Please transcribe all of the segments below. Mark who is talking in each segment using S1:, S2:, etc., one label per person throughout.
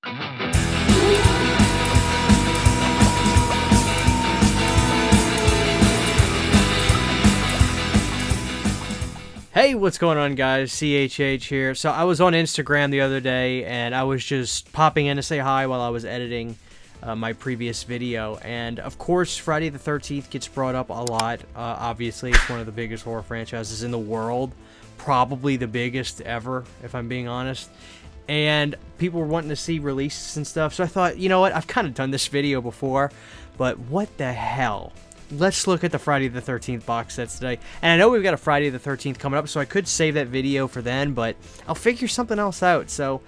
S1: Hey, what's going on, guys? CHH here. So I was on Instagram the other day, and I was just popping in to say hi while I was editing my previous video. And of course, Friday the 13th gets brought up a lot. Obviously, it's one of the biggest horror franchises in the world. Probably the biggest ever, if I'm being honest. And people were wanting to see releases and stuff, so I thought, you know what? I've kind of done this video before, but what the hell? Let's look at the Friday the 13th box sets today. And I know we've got a Friday the 13th coming up, so I could save that video for then, but I'll figure something else out. So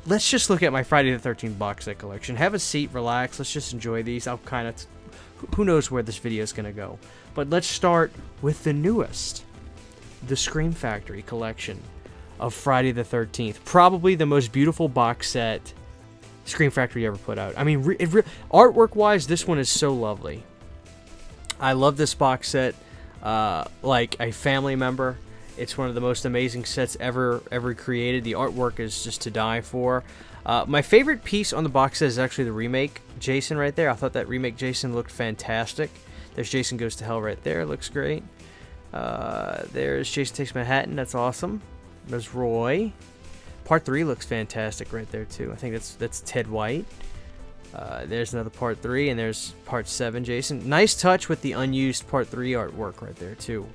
S1: let's just look at my Friday the 13th box set collection. Have a seat, relax, let's just enjoy these. I'll kind of... who knows where this video is going to go. But let's start with the newest. The Scream Factory collection of Friday the 13th. Probably the most beautiful box set Scream Factory ever put out. I mean, artwork-wise, this one is so lovely. I love this box set like a family member. It's one of the most amazing sets ever created. The artwork is just to die for. My favorite piece on the box set is actually the remake Jason right there. I thought that remake Jason looked fantastic. There's Jason Goes to Hell right there. Looks great. There's Jason Takes Manhattan. That's awesome. There's Roy. Part 3 looks fantastic right there too. I think that's Ted White. There's another Part 3, and there's Part 7, Jason. Nice touch with the unused Part 3 artwork right there, too.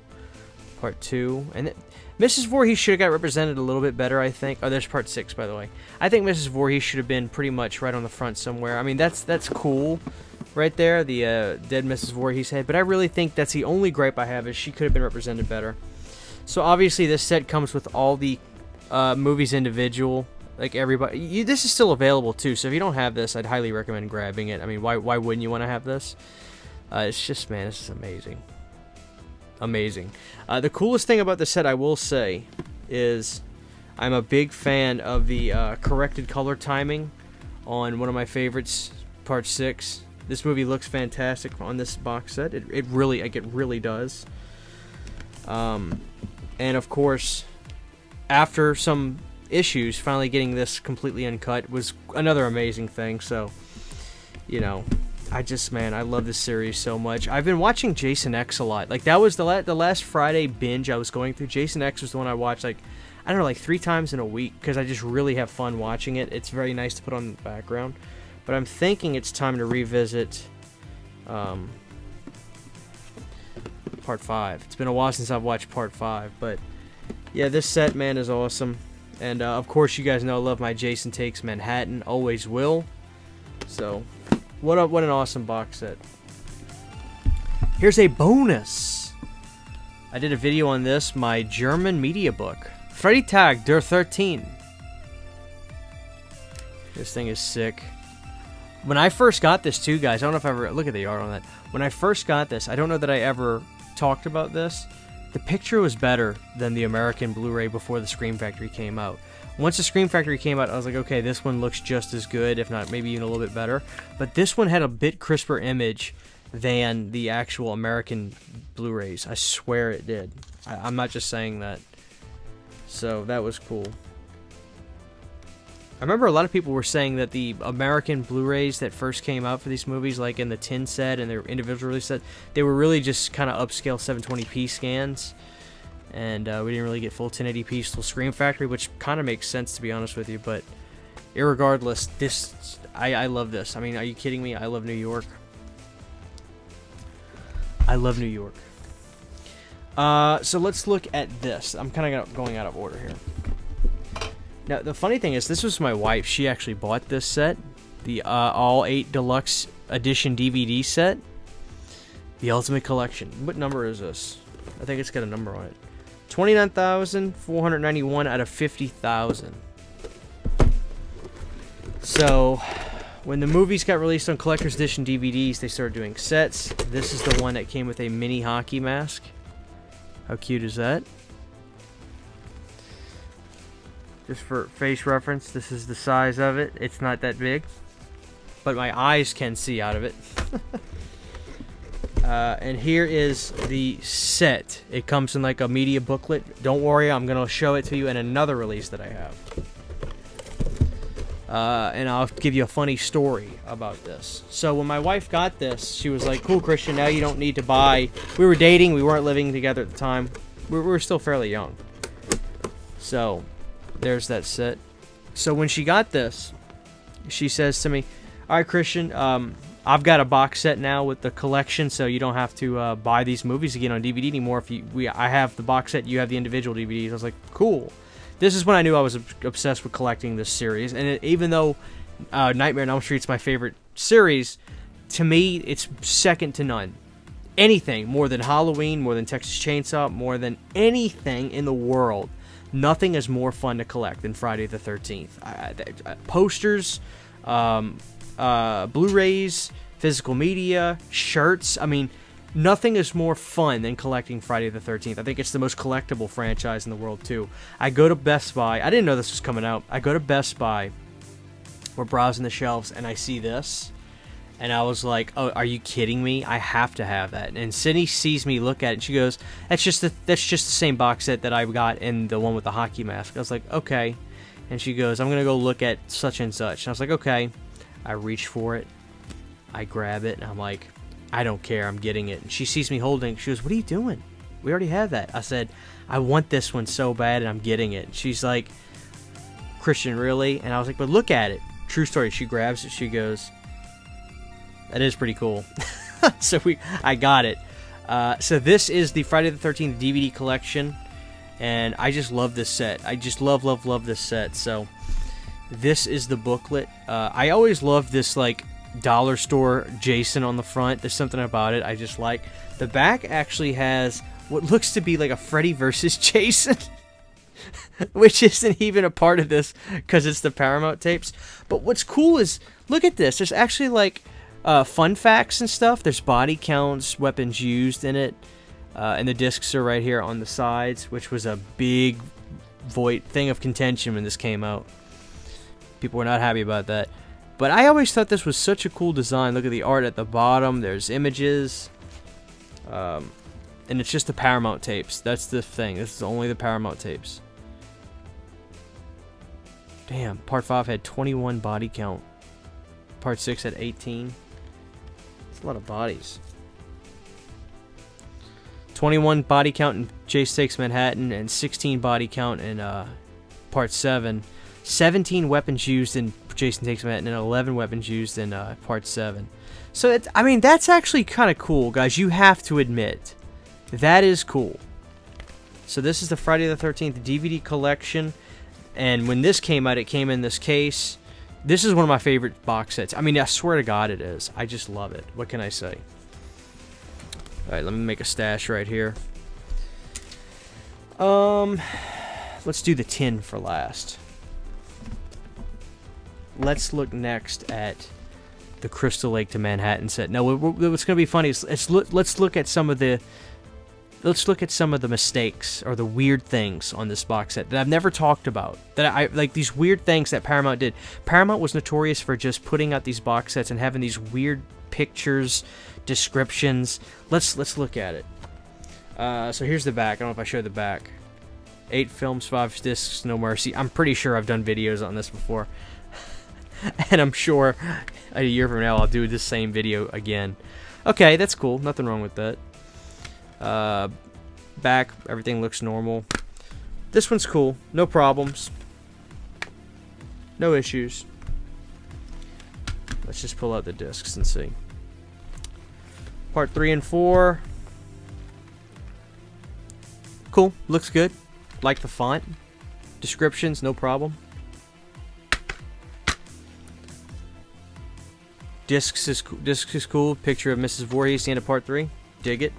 S1: Part 2. And Mrs. Voorhees should have got represented a little bit better, I think. Oh, there's Part 6, by the way. I think Mrs. Voorhees should have been pretty much right on the front somewhere. I mean, that's cool right there, the dead Mrs. Voorhees head. But I really think that's the only gripe I have, is she could have been represented better. So, obviously, this set comes with all the movies individual. Like everybody, this is still available too. So if you don't have this, I'd highly recommend grabbing it. I mean, why wouldn't you want to have this? It's just, man, this is amazing, amazing. The coolest thing about the set, I will say, is I'm a big fan of the corrected color timing on one of my favorites, Part 6. This movie looks fantastic on this box set. It really does. And of course, after some issues, finally getting this completely uncut was another amazing thing. So, you know, I love this series so much. I've been watching Jason X a lot. Like, that was the last Friday binge I was going through. Jason X was the one I watched, like, I don't know, like 3 times in a week, because I just really have fun watching it. It's very nice to put on the background. But I'm thinking it's time to revisit Part 5. It's been a while since I've watched Part 5, but yeah, this set, man, is awesome. And, of course, you guys know I love my Jason Takes Manhattan. Always will. So, what an awesome box set. Here's a bonus. I did a video on this, my German media book. Freddy Tag der 13. This thing is sick. When I first got this, too, guys, I don't know if I ever... Look at the art on that. When I first got this, I don't know that I ever talked about this. The picture was better than the American Blu-ray before the Scream Factory came out. Once the Scream Factory came out, I was like, okay, this one looks just as good, if not maybe even a little bit better. But this one had a bit crisper image than the actual American Blu-rays. I swear it did. I'm not just saying that. So that was cool. I remember a lot of people were saying that the American Blu-rays that first came out for these movies, like in the tin set and their individual release set, they were really just kind of upscale 720p scans, and we didn't really get full 1080p till Scream Factory, which kind of makes sense, to be honest with you. But irregardless, I love this. I mean, are you kidding me? I love New York. I love New York. So let's look at this. I'm kind of going out of order here. Now, the funny thing is, this was my wife. She actually bought this set. The All 8 Deluxe Edition DVD set. The Ultimate Collection. What number is this? I think it's got a number on it. 29,491 out of 50,000. So, when the movies got released on Collector's Edition DVDs, they started doing sets. This is the one that came with a mini hockey mask. How cute is that? Just for face reference, this is the size of it. It's not that big, but my eyes can see out of it. And here is the set. It comes in like a media booklet. Don't worry, I'm going to show it to you in another release that I and I'll give you a funny story about this. So when my wife got this, she was like, cool, Christian, now you don't need to buy... We were dating, we weren't living together at the time. We were still fairly young. So, there's that set. So when she got this, she says to me, alright, Christian, I've got a box set now with the collection, so you don't have to buy these movies again on DVD anymore. I have the box set, you have the individual DVDs. I was like, cool. This is when I knew I was obsessed with collecting this series. And even though Nightmare on Elm Street's my favorite series, to me, it's second to none. Anything more than Halloween, more than Texas Chainsaw, more than anything in the world, nothing is more fun to collect than Friday the 13th. Posters, Blu-rays, physical media, shirts. I mean, nothing is more fun than collecting Friday the 13th. I think it's the most collectible franchise in the world, too. I go to Best Buy. I didn't know this was coming out. I go to Best Buy. We're browsing the shelves, and I see this. And I was like, oh, are you kidding me? I have to have that. And Sydney sees me look at it, and she goes, that's just the same box set that I got in the one with the hockey mask. I was like, okay. And she goes, I'm going to go look at such and such. And I was like, okay. I reach for it. I grab it, and I'm like, I don't care. I'm getting it. And she sees me holding it. She goes, what are you doing? We already have that. I said, I want this one so bad, and I'm getting it. And she's like, Christian, really? And I was like, but look at it. True story. She grabs it. She goes, that is pretty cool. So I got it. So this is the Friday the 13th DVD collection, and I just love this set. I just love this set. So this is the booklet. I always love this, like, dollar store Jason on the front. There's something about it I just like. The back actually has what looks to be like a Freddy versus Jason, which isn't even a part of this because it's the Paramount tapes. But what's cool is, look at this. There's actually, like, fun facts and stuff. There's body counts, weapons used in it, and the discs are right here on the sides, which was a big thing of contention when this came out. People were not happy about that. But I always thought this was such a cool design. Look at the art at the bottom. There's images. And it's just the Paramount tapes. That's the thing. This is only the Paramount tapes. Damn, Part 5 had 21 body count. Part 6 had 18. That's a lot of bodies. 21 body count in Jason Takes Manhattan, and 16 body count in Part 7. 17 weapons used in Jason Takes Manhattan, and 11 weapons used in Part 7. So, I mean, that's actually kind of cool, guys. You have to admit. That is cool. So this is the Friday the 13th DVD collection. And when this came out, it came in this case. This is one of my favorite box sets. I mean, I swear to God it is. I just love it. What can I say? Alright, let me make a stash right here. Let's do the tin for last. Let's look next at the Crystal Lake to Manhattan set. Now, what's going to be funny is let's look at some of the mistakes or the weird things on this box set that I've never talked about. That I like, these weird things that Paramount did. Paramount was notorious for just putting out these box sets and having these weird pictures, descriptions. Let's look at it. So here's the back. I don't know if I showed the back. 8 films, 5 discs, No Mercy. I'm pretty sure I've done videos on this before. And I'm sure a year from now I'll do the same video again. Okay, that's cool. Nothing wrong with that. Back, everything looks normal. This one's cool. No problems. No issues. Let's just pull out the discs and see. Part 3 and 4. Cool. Looks good. Like the font. Descriptions, no problem. Discs is cool. Picture of Mrs. Voorhees, the end of Part 3. Dig it.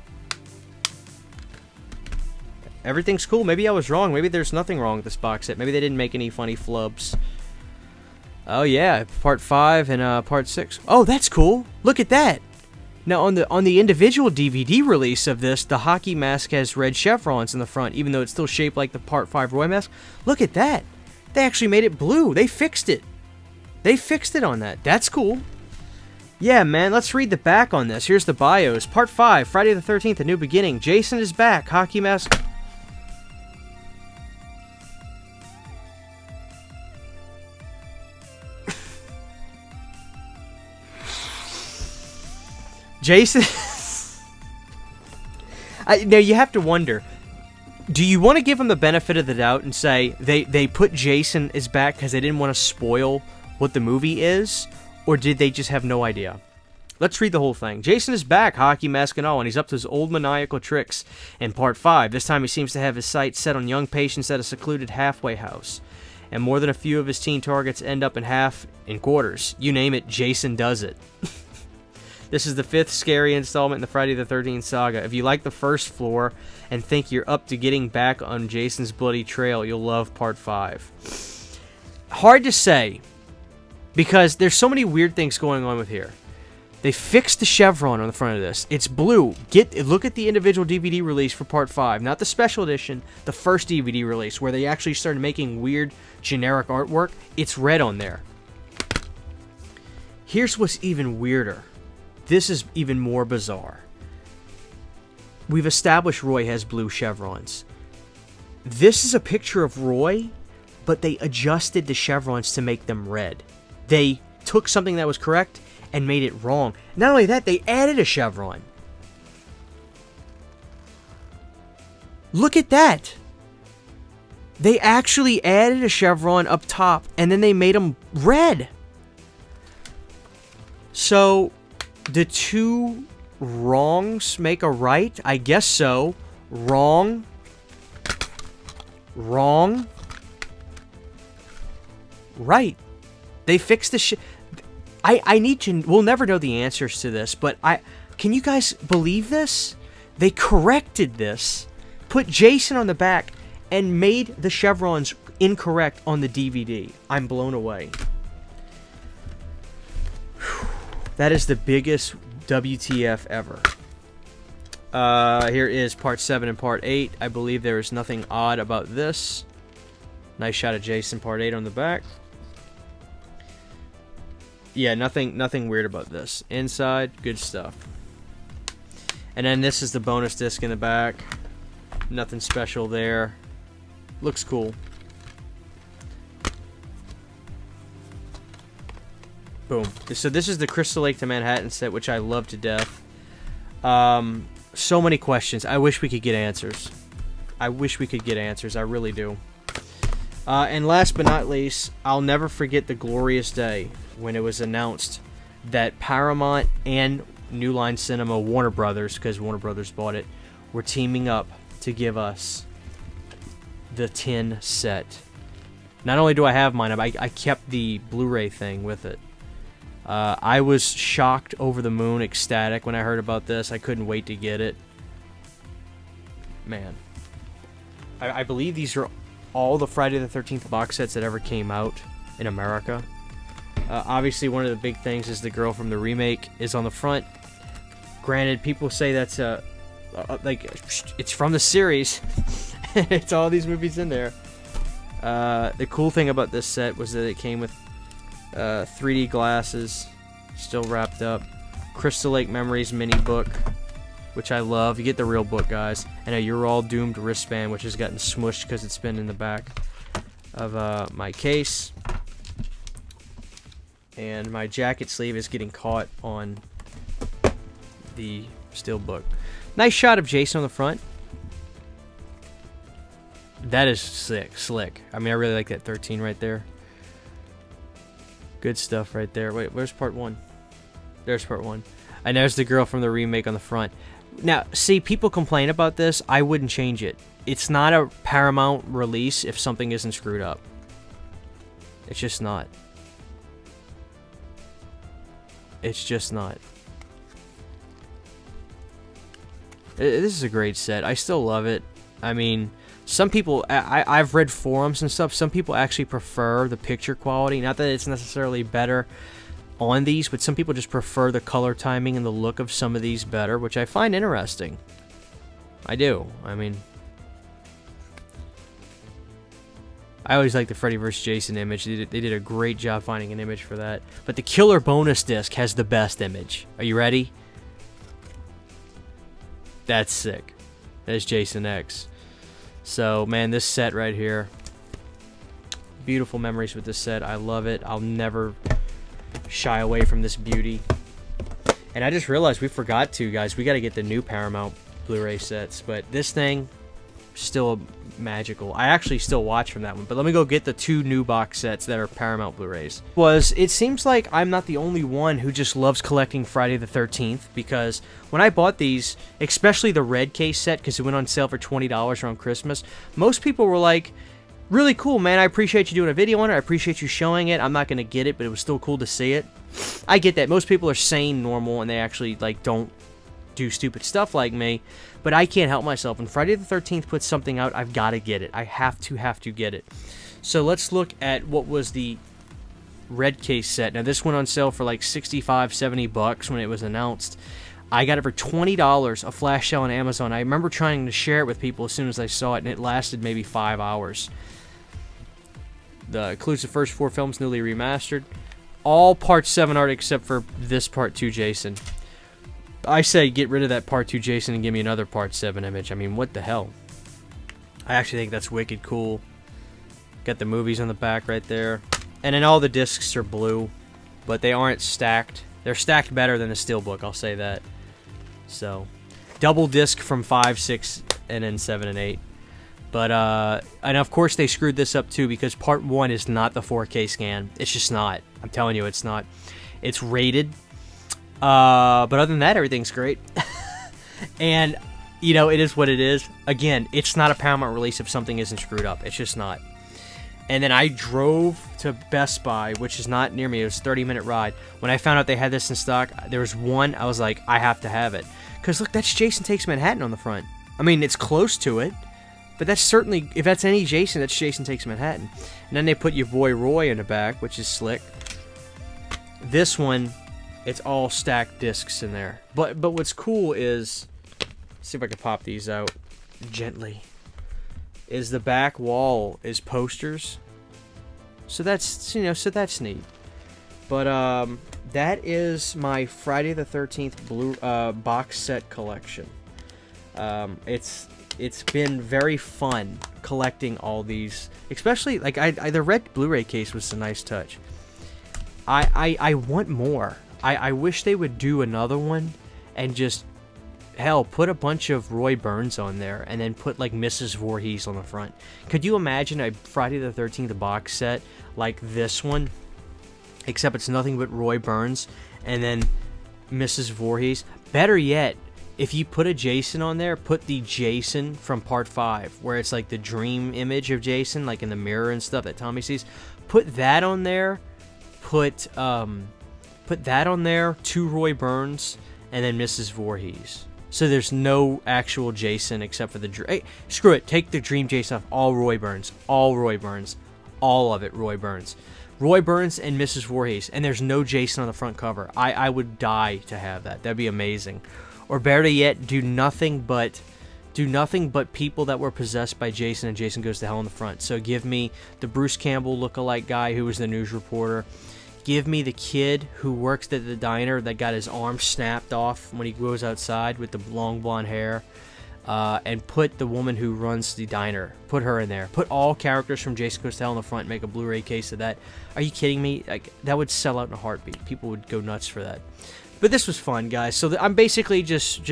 S1: Everything's cool. Maybe I was wrong. Maybe there's nothing wrong with this box set. Maybe they didn't make any funny flubs. Oh yeah, Part 5 and Part 6. Oh, that's cool. Look at that. Now on the individual DVD release of this, the hockey mask has red chevrons in the front, even though it's still shaped like the Part 5 Roy mask. Look at that. They actually made it blue. They fixed it. They fixed it on that. That's cool. Yeah, man, let's read the back on this. Here's the bios. Part 5, Friday the 13th, A New Beginning. Jason is back. Hockey mask. Jason... now, you have to wonder, do you want to give him the benefit of the doubt and say they put Jason as back because they didn't want to spoil what the movie is? Or did they just have no idea? Let's read the whole thing. Jason is back, hockey mask and all, and he's up to his old maniacal tricks in Part 5. This time he seems to have his sights set on young patients at a secluded halfway house. And more than a few of his teen targets end up in quarters. You name it, Jason does it. This is the 5th scary installment in the Friday the 13th saga. If you like the first floor and think you're up to getting back on Jason's bloody trail, you'll love Part 5. Hard to say, because there's so many weird things going on with here. They fixed the chevron on the front of this. It's blue. Look at the individual DVD release for Part 5. Not the special edition, the first DVD release, where they actually started making weird, generic artwork. It's red on there. Here's what's even weirder. This is even more bizarre. We've established Roy has blue chevrons. This is a picture of Roy, but they adjusted the chevrons to make them red. They took something that was correct and made it wrong. Not only that, they added a chevron. Look at that. They actually added a chevron up top, and then they made them red. So, the two wrongs make a right? I guess so. Wrong. Wrong. Right. They fixed the I need to... We'll never know the answers to this, but can you guys believe this? They corrected this, put Jason on the back, and made the chevrons incorrect on the DVD. I'm blown away. That is the biggest WTF ever. Here is Part 7 and Part 8. I believe there is nothing odd about this. Nice shot of Jason Part 8 on the back. Yeah, nothing weird about this. Inside, good stuff. And then this is the bonus disc in the back. Nothing special there. Looks cool. Boom. So this is the Crystal Lake to Manhattan set, which I love to death. So many questions. I wish we could get answers. I wish we could get answers. I really do. And last but not least, I'll never forget the glorious day when it was announced that Paramount and New Line Cinema, Warner Brothers, because Warner Brothers bought it, were teaming up to give us the 10 set. Not only do I have mine, I kept the Blu-ray thing with it. I was shocked, over the moon, ecstatic when I heard about this. I couldn't wait to get it. Man. I believe these are all the Friday the 13th box sets that ever came out in America. Obviously, one of the big things is the girl from the remake is on the front. Granted, people say that's like it's from the series. It's all these movies in there. The cool thing about this set was that it came with 3D glasses, still wrapped up. Crystal Lake Memories mini book, which I love. You get the real book, guys. And a You're All Doomed wristband, which has gotten smushed because it's been in the back of my case. And my jacket sleeve is getting caught on the steel book. Nice shot of Jason on the front. That is sick, slick. I mean, I really like that 13 right there. Good stuff right there. Wait, where's Part 1? There's Part 1. And there's the girl from the remake on the front. Now, see, people complain about this. I wouldn't change it. It's not a Paramount release if something isn't screwed up. It's just not. It's just not. This is a great set. I still love it. I mean, some people, I've read forums and stuff, some people actually prefer the picture quality. Not that it's necessarily better on these, but some people just prefer the color timing and the look of some of these better, which I find interesting. I do. I mean, I always like the Freddy vs. Jason image. They did a great job finding an image for that. But the Killer bonus disc has the best image. Are you ready? That's sick. That's Jason X. So, man, this set right here. Beautiful memories with this set. I love it. I'll never shy away from this beauty. And I just realized we forgot to, guys. We got to get the new Paramount Blu-ray sets. But this thing, still magical. I actually still watch from that one. But let me go get the 2 new box sets that are Paramount Blu-rays. It seems like I'm not the only one who just loves collecting Friday the 13th. Because when I bought these, especially the red case set, because it went on sale for $20 around Christmas, most people were like, really cool, man. I appreciate you doing a video on it. I appreciate you showing it. I'm not going to get it, but it was still cool to see it. I get that. Most people are sane, normal, and they actually, like, don't do stupid stuff like me. But I can't help myself. When Friday the 13th puts something out, I've got to get it. I have to get it. So let's look at what was the red case set. Now, this went on sale for like 65, 70 bucks when it was announced. I got it for $20, a flash sale on Amazon. I remember trying to share it with people as soon as I saw it, and it lasted maybe 5 hours. The includes the first 4 films newly remastered. All Part 7 art except for this Part 2 Jason. I say get rid of that Part 2 Jason and give me another Part 7 image. I mean, what the hell? I actually think that's wicked cool. Got the movies on the back right there. And then all the discs are blue, but they aren't stacked. They're stacked better than the Steelbook, I'll say that. So, double disc from 5, 6, and then 7 and 8. But, and of course they screwed this up too, because Part 1 is not the 4K scan. It's just not. I'm telling you, it's not. It's rated. But other than that, everything's great. And, you know, it is what it is. Again, it's not a Paramount release if something isn't screwed up. It's just not. And then I drove to Best Buy, which is not near me. It was a 30-minute ride. When I found out they had this in stock, there was one, I was like, I have to have it. Because, look, that's Jason Takes Manhattan on the front. I mean, it's close to it. But that's certainly, if that's any Jason, that's Jason Takes Manhattan. And then they put your boy Roy in the back, which is slick. This one, it's all stacked discs in there. But what's cool is, let's see if I can pop these out gently, is the back wall is posters. So that's, you know, so that's neat. But that is my Friday the 13th blue box set collection. It's been very fun collecting all these, especially like the red Blu-ray case was a nice touch. I want more. I wish they would do another one and just, hell, put a bunch of Roy Burns on there and then put like Mrs. Voorhees on the front. Could you imagine a Friday the 13th box set like this one, except it's nothing but Roy Burns and then Mrs. Voorhees? Better yet, if you put a Jason on there, put the Jason from Part 5, where it's like the dream image of Jason, like in the mirror and stuff that Tommy sees. Put that on there. Put that on there, 2 Roy Burns, and then Mrs. Voorhees. So there's no actual Jason except for the... Hey, screw it. Take the Dream Jason off. All Roy Burns. All Roy Burns. All of it Roy Burns. Roy Burns and Mrs. Voorhees. And there's no Jason on the front cover. I would die to have that. That'd be amazing. Or better yet, do nothing but people that were possessed by Jason, and Jason Goes to Hell in the front. So give me the Bruce Campbell lookalike guy who was the news reporter. Give me the kid who works at the diner that got his arm snapped off when he goes outside with the long blonde hair. And put the woman who runs the diner. Put her in there. Put all characters from Jason Goes to Hell in the front. Make a Blu-ray case of that. Are you kidding me? Like, that would sell out in a heartbeat. People would go nuts for that. But this was fun, guys. So I'm basically just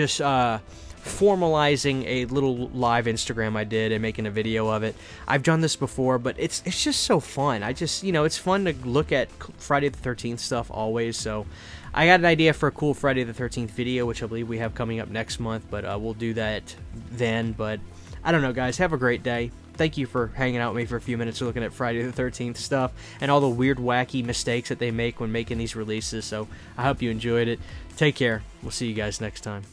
S1: formalizing a little live Instagram I did and making a video of it. I've done this before, but it's just so fun. I just, you know, it's fun to look at Friday the 13th stuff always. So I got an idea for a cool Friday the 13th video, which I believe we have coming up next month, but we'll do that then. But I don't know, guys. Have a great day. Thank you for hanging out with me for a few minutes looking at Friday the 13th stuff and all the weird, wacky mistakes that they make when making these releases. So I hope you enjoyed it. Take care. We'll see you guys next time.